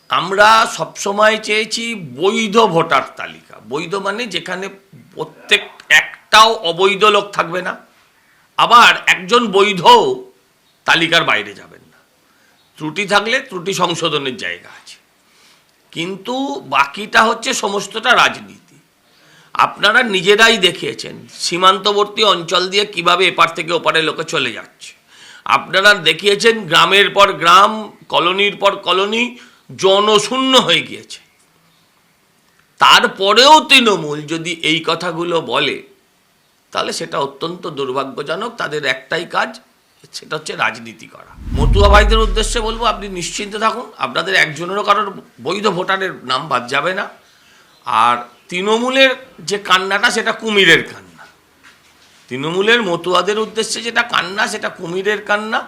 আমরা সবসময় চেয়েছি বৈধ ভোটার তালিকা। বৈধ মানে যেখানে প্রত্যেক একটাও অবৈধ লোক থাকবে না, আবার একজন বৈধ তালিকার বাইরে যাবেন না। ত্রুটি থাকলে ত্রুটি সংশোধনের জায়গা আছে, কিন্তু বাকিটা হচ্ছে সমস্তটা রাজনীতি। আপনারা নিজেরাই দেখিয়েছেন সীমান্তবর্তী অঞ্চল দিয়ে কিভাবে এপার থেকে ওপারে লোকে চলে যাচ্ছে। আপনারা দেখিয়েছেন গ্রামের পর গ্রাম, কলোনির পর কলোনি জনশূন্য হয়ে গিয়েছে। তারপরেও তৃণমূল যদি এই কথাগুলো বলে তাহলে সেটা অত্যন্ত দুর্ভাগ্যজনক। তাদের একটাই কাজ, সেটা হচ্ছে রাজনীতি করা। মতুয়া ভাইদের উদ্দেশ্যে বলবো, আপনি নিশ্চিন্তে থাকুন, আপনাদের একজনেরও কারোর বৈধ ভোটারের নাম বাদ যাবে না। আর তৃণমূলের যে কান্নাটা সেটা কুমিরের কান্না। তৃণমূলের মতুয়াদের উদ্দেশ্যে যেটা কান্না সেটা কুমিরের কান্না।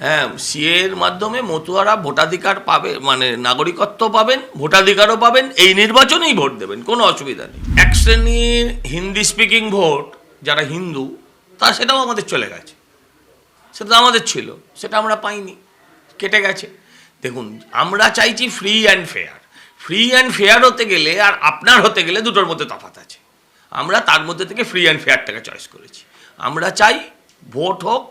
হ্যাঁ, সিএর মাধ্যমে মতুয়ারা ভোটাধিকার পাবে, মানে নাগরিকত্ব পাবেন, ভোটাধিকারও পাবেন, এই নির্বাচনেই ভোট দেবেন, কোনো অসুবিধা নেই। এক শ্রেণীর হিন্দি স্পিকিং ভোট যারা হিন্দু, তা সেটাও আমাদের চলে গেছে। সেটা আমাদের ছিল, সেটা আমরা পাইনি, কেটে গেছে। দেখুন, আমরা চাইছি free and fair. Free and fair হতে গেলে আর আপনার হতে গেলে দুটোর মধ্যে তফাৎ আছে। আমরা তার মধ্যে থেকে ফ্রি অ্যান্ড ফেয়ারটাকে চয়েস করেছি। আমরা চাই ভোট হোক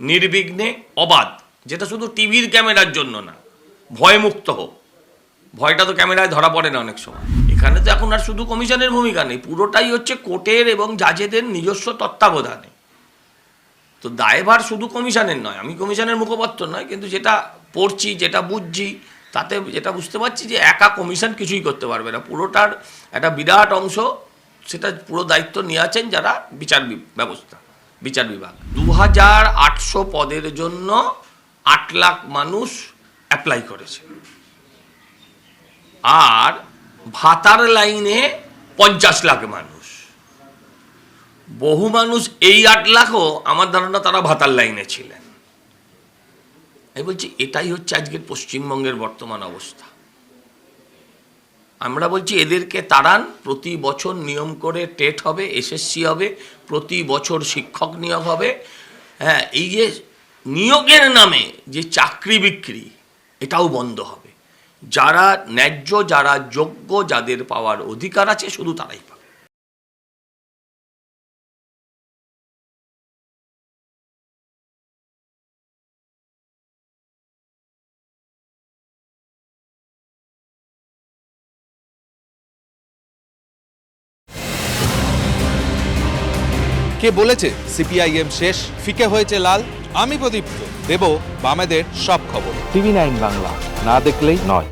নির্বিঘ্নে, অবাধ, যেটা শুধু টিভির ক্যামেরার জন্য না, ভয়মুক্ত হোক। ভয়টা তো ক্যামেরায় ধরা পড়ে না অনেক সময়। এখানে তো এখন আর শুধু কমিশনের ভূমিকা নেই, পুরোটাই হচ্ছে কোর্টের এবং জাজেদের নিজস্ব তত্ত্বাবধানে। তো দায়ভার শুধু কমিশনের নয়, আমি কমিশনের মুখপাত্র নয়, কিন্তু যেটা পড়ছি, যেটা বুঝছি, তাতে যেটা বুঝতে পারছি যে একা কমিশন কিছুই করতে পারবে না। পুরোটার একটা বিরাট অংশ সেটা পুরো দায়িত্ব নিয়ে আছেন যারা বিচার বিভাগ। 2800 পদের জন্য 8 লাখ মানুষ অ্যাপ্লাই করেছে, আর ভাতার লাইনে 50 লাখ মানুষ। বহু মানুষ, এই 8 লাখও আমার ধারণা তারা ভাতার লাইনে ছিলেন। আমি বলছি এটাই হচ্ছে আজকের পশ্চিমবঙ্গের বর্তমান অবস্থা। আমরা বলছি এদেরকে তাড়ান, প্রতি বছর নিয়ম করে টেট হবে, এসএসসি হবে, প্রতি বছর শিক্ষক নিয়োগ হবে। হ্যাঁ, এই যে নিয়োগের নামে যে চাকরি বিক্রি, এটাও বন্ধ হবে। যারা ন্যায্য, যারা যোগ্য, যাদের পাওয়ার অধিকার আছে, শুধু তারাই পাবে। কে বলেছে সিপিআইএম শেষ, ফিকে হয়েছে লাল? আমি প্রদীপ্ত দেব বামেদের সব খবর। টিভি 9 বাংলা, না দেখলেই নয়।